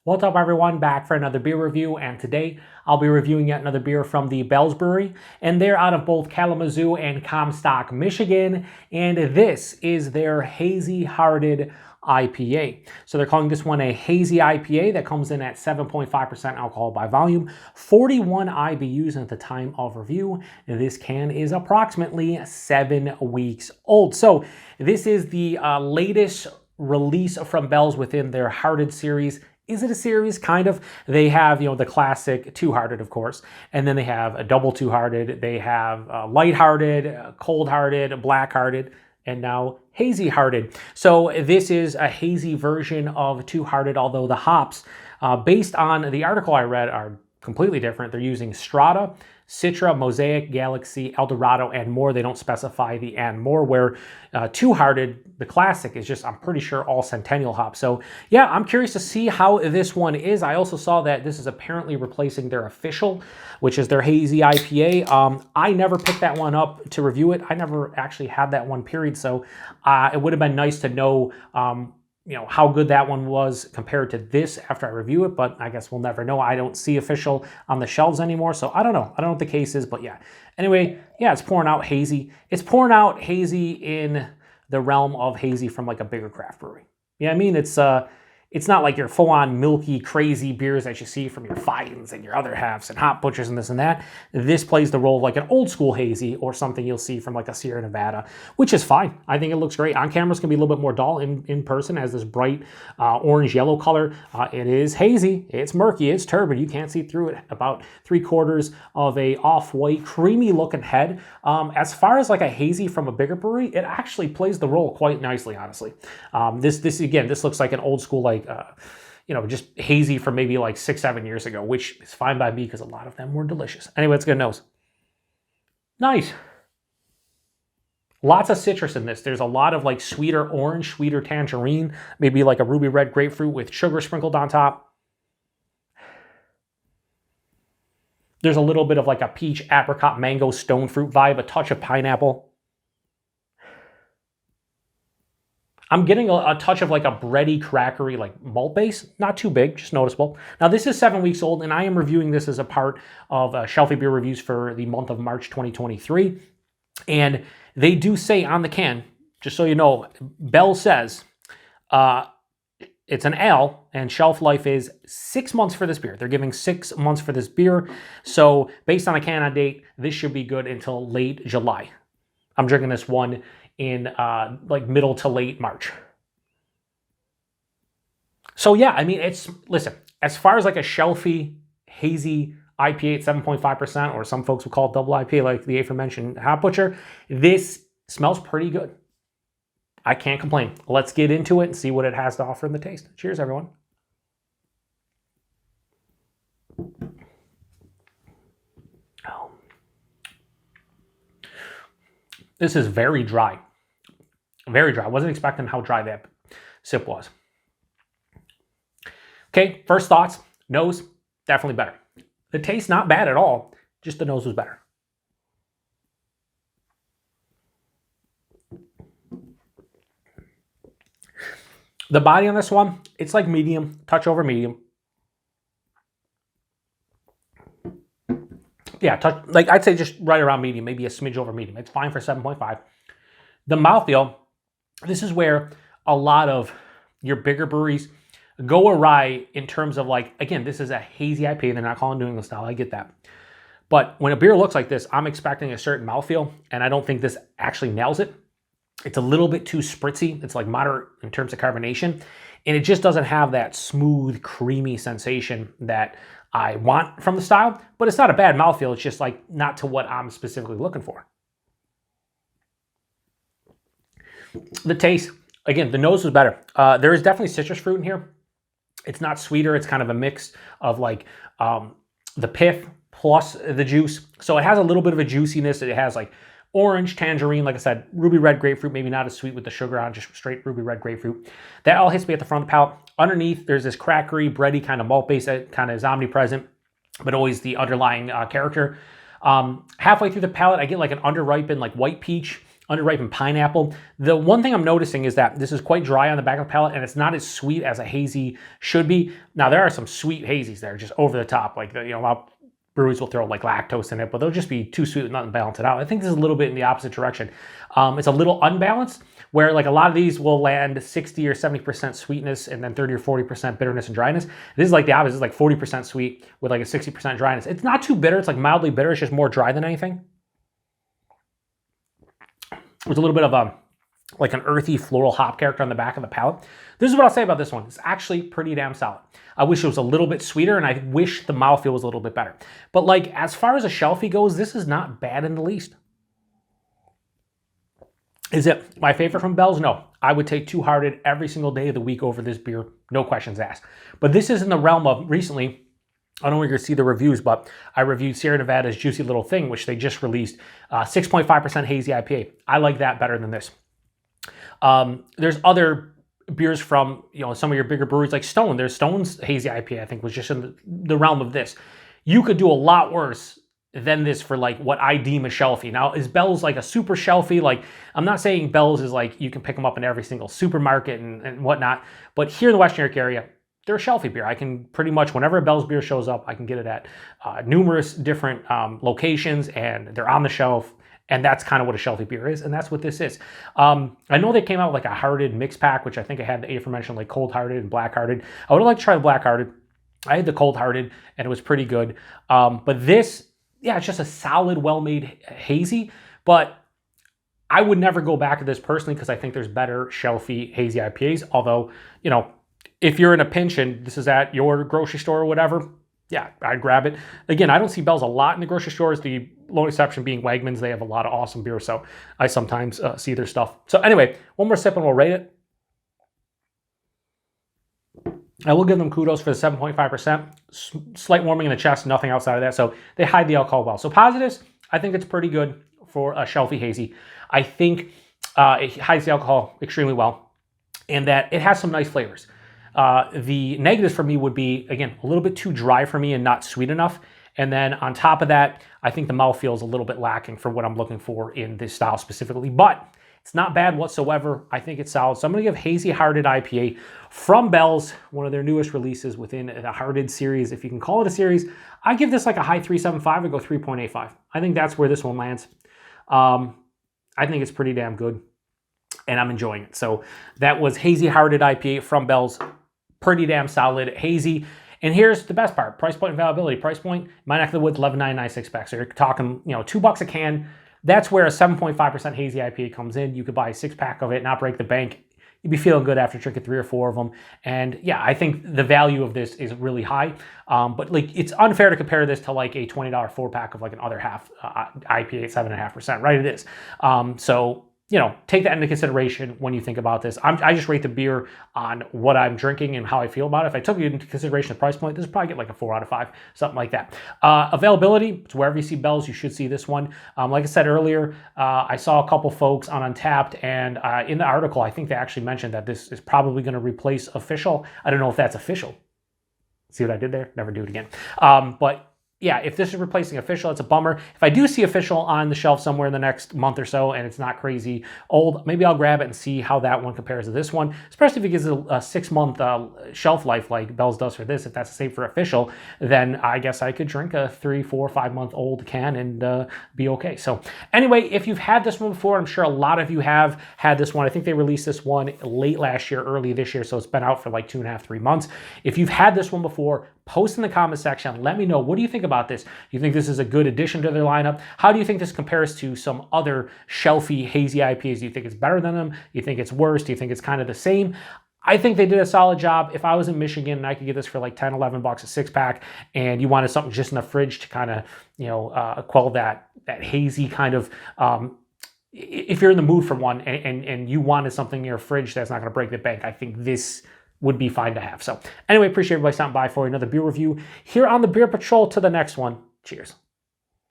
What's up everyone, back for another beer review, and today I'll be reviewing yet another beer from the Bell's Brewery, and they're out of both Kalamazoo and Comstock, Michigan, and this is their Hazy Hearted IPA. So they're calling this one a Hazy IPA that comes in at 7.5% alcohol by volume, 41 IBUs at the time of review. This can is approximately 7 weeks old. So this is the latest release from Bell's within their Hearted series. Is it a series? Kind of. They have, the classic two-hearted, of course, and then they have a double two-hearted. They have light-hearted, cold-hearted, black-hearted, and now hazy-hearted. So this is a hazy version of two-hearted, although the hops, based on the article I read, are completely different. They're using Strata, Citra, Mosaic, Galaxy, El Dorado, and more. They don't specify the and more, where two-hearted, the classic, is just, I'm pretty sure, all Centennial hops. So yeah, I'm curious to see how this one is. I also saw that this is apparently replacing their official, which is their Hazy IPA. I never picked that one up to review it. I never actually had that one, period. So it would have been nice to know how good that one was compared to this after I review it, but I guess we'll never know. I don't see official on the shelves anymore, so I don't know. I don't know what the case is, but yeah. Anyway, yeah, it's pouring out hazy. It's pouring out hazy in the realm of hazy from like a bigger craft brewery. Yeah, I mean, it's not like your full-on milky, crazy beers that you see from your Fidens and your other halves and Hop Butchers and this and that. This plays the role of like an old school hazy or something you'll see from like a Sierra Nevada, which is fine. I think it looks great. On camera, it's going to be a little bit more dull. In person, it has this bright orange-yellow color. It is hazy. It's murky. It's turbid. You can't see through it. About 3/4 of a off-white, creamy-looking head. As far as like a hazy from a bigger brewery, it actually plays the role quite nicely, honestly. This looks like an old school, like, just hazy from maybe like 6-7 years ago, which is fine by me because a lot of them were delicious. Anyway, let's get a nose. Nice. Lots of citrus in this. There's a lot of like sweeter orange, sweeter tangerine, maybe like a ruby red grapefruit with sugar sprinkled on top. There's a little bit of like a peach, apricot, mango, stone fruit vibe, a touch of pineapple. I'm getting a touch of like a bready, crackery, like malt base. Not too big, just noticeable. Now this is 7 weeks old, and I am reviewing this as a part of Shelfie Beer Reviews for the month of March 2023. And they do say on the can, just so you know, Bell says it's an ale, and shelf life is 6 months for this beer. They're giving 6 months for this beer. So based on a can on date, this should be good until late July. I'm drinking this one in like middle to late March. So yeah, I mean, listen, as far as like a shelfy, hazy IPA at 7.5%, or some folks would call it double IPA like the aforementioned Hop Butcher, this smells pretty good. I can't complain. Let's get into it and see what it has to offer in the taste. Cheers, everyone. Oh. This is very dry. Very dry. I wasn't expecting how dry that sip was. Okay, first thoughts. Nose, definitely better. The taste, not bad at all. Just the nose was better. The body on this one, it's like medium, touch over medium. Yeah, touch, like I'd say just right around medium, maybe a smidge over medium. It's fine for 7.5. The mouthfeel, this is where a lot of your bigger breweries go awry in terms of like, again, this is a hazy IPA. They're not calling New England style. I get that. But when a beer looks like this, I'm expecting a certain mouthfeel, and I don't think this actually nails it. It's a little bit too spritzy. It's like moderate in terms of carbonation, and it just doesn't have that smooth, creamy sensation that I want from the style. But it's not a bad mouthfeel. It's just like not to what I'm specifically looking for. The taste, again, the nose was better. There is definitely citrus fruit in here. It's not sweeter. It's kind of a mix of like the pith plus the juice. So it has a little bit of a juiciness. It has like orange, tangerine, like I said, ruby red grapefruit, maybe not as sweet with the sugar on, just straight ruby red grapefruit. That all hits me at the front of the palate. Underneath, there's this crackery, bready kind of malt base that kind of is omnipresent, but always the underlying character. Halfway through the palate, I get like an underripened like white peach, underripened pineapple. The one thing I'm noticing is that this is quite dry on the back of the palate, and it's not as sweet as a hazy should be. Now, there are some sweet hazies that are just over the top, like a lot of breweries will throw like lactose in it, but they'll just be too sweet with nothing to balance it out. I think this is a little bit in the opposite direction. It's a little unbalanced, where like a lot of these will land 60 or 70% sweetness and then 30 or 40% bitterness and dryness. This is like the opposite. It's like 40% sweet with like a 60% dryness. It's not too bitter. It's like mildly bitter. It's just more dry than anything. There's a little bit of like an earthy floral hop character on the back of the palate. This is what I'll say about this one. It's actually pretty damn solid. I wish it was a little bit sweeter, and I wish the mouthfeel was a little bit better. But like as far as a shelfie goes, this is not bad in the least. Is it my favorite from Bell's? No. I would take Two Hearted every single day of the week over this beer. No questions asked. But this is in the realm of recently, I don't know if you're going to see the reviews, but I reviewed Sierra Nevada's Juicy Little Thing, which they just released, 6.5% Hazy IPA. I like that better than this. There's other beers from some of your bigger breweries like Stone. There's Stone's Hazy IPA, I think, was just in the realm of this. You could do a lot worse than this for like what I deem a shelfie. Now, is Bell's like a super shelfie? Like, I'm not saying Bell's is like you can pick them up in every single supermarket and whatnot, but here in the Western New York area, they're a shelfie beer. I can pretty much, whenever a Bell's beer shows up, I can get it at numerous different locations, and they're on the shelf, and that's kind of what a shelfie beer is, and that's what this is. I know they came out with like a hearted mix pack, which I think I had the aforementioned like cold hearted and black hearted. I would have liked to try the black hearted. I had the cold hearted, and it was pretty good. But this, yeah, it's just a solid, well-made hazy, but I would never go back to this personally because I think there's better shelfie hazy IPAs, although, if you're in a pinch and this is at your grocery store or whatever, yeah, I'd grab it. Again, I don't see Bell's a lot in the grocery stores. The lone exception being Wegmans. They have a lot of awesome beer, so I sometimes see their stuff. So anyway, one more sip and we'll rate it. I will give them kudos for the 7.5%. Slight warming in the chest, nothing outside of that. So they hide the alcohol well. So positives, I think it's pretty good for a shelfie hazy. I think it hides the alcohol extremely well, and that it has some nice flavors. The negatives for me would be, again, a little bit too dry for me and not sweet enough. And then on top of that, I think the mouthfeel is a little bit lacking for what I'm looking for in this style specifically. But it's not bad whatsoever. I think it's solid. So I'm going to give Hazy Hearted IPA from Bell's, one of their newest releases within the Hearted series. If you can call it a series, I give this like a high 3.75. I go 3.85. I think that's where this one lands. I think it's pretty damn good, and I'm enjoying it. So that was Hazy Hearted IPA from Bell's. Pretty damn solid hazy. And here's the best part: price point, availability. Price point, my neck of the woods, $11.99 6-pack. So you're talking, $2 a can. That's where a 7.5% hazy IPA comes in. You could buy a 6-pack of it, not break the bank. You'd be feeling good after drinking 3 or 4 of them. And yeah, I think the value of this is really high. But like, it's unfair to compare this to like a $20 4-pack of like an other half IPA at 7.5%, right? It is. So take that into consideration when you think about this. I just rate the beer on what I'm drinking and how I feel about it. If I took into consideration the price point, this would probably get like a 4 out of 5, something like that. Availability, it's wherever you see Bell's, you should see this one. Like I said earlier, I saw a couple folks on Untappd, and in the article, I think they actually mentioned that this is probably going to replace Official. I don't know if that's official. See what I did there? Never do it again. But yeah, if this is replacing Official, it's a bummer. If I do see Official on the shelf somewhere in the next month or so and it's not crazy old, maybe I'll grab it and see how that one compares to this one, especially if it gives it a 6-month shelf life like Bell's does for this. If that's the same for Official, then I guess I could drink a 3, 4, 5-month-old can and be okay. So anyway, if you've had this one before, I'm sure a lot of you have had this one. I think they released this one late last year, early this year, so it's been out for like 2.5, 3 months. If you've had this one before, post in the comment section. Let me know. What do you think about this? Do you think this is a good addition to their lineup? How do you think this compares to some other shelfie hazy IPAs? Do you think it's better than them? Do you think it's worse? Do you think it's kind of the same? I think they did a solid job. If I was in Michigan and I could get this for like 10, 11 bucks a 6-pack, and you wanted something just in the fridge to kind of, quell that hazy kind of, if you're in the mood for one and you wanted something in your fridge that's not going to break the bank, I think this would be fine to have. So anyway, appreciate everybody stopping by for another beer review here on the Beer Patrol. To the next one. Cheers.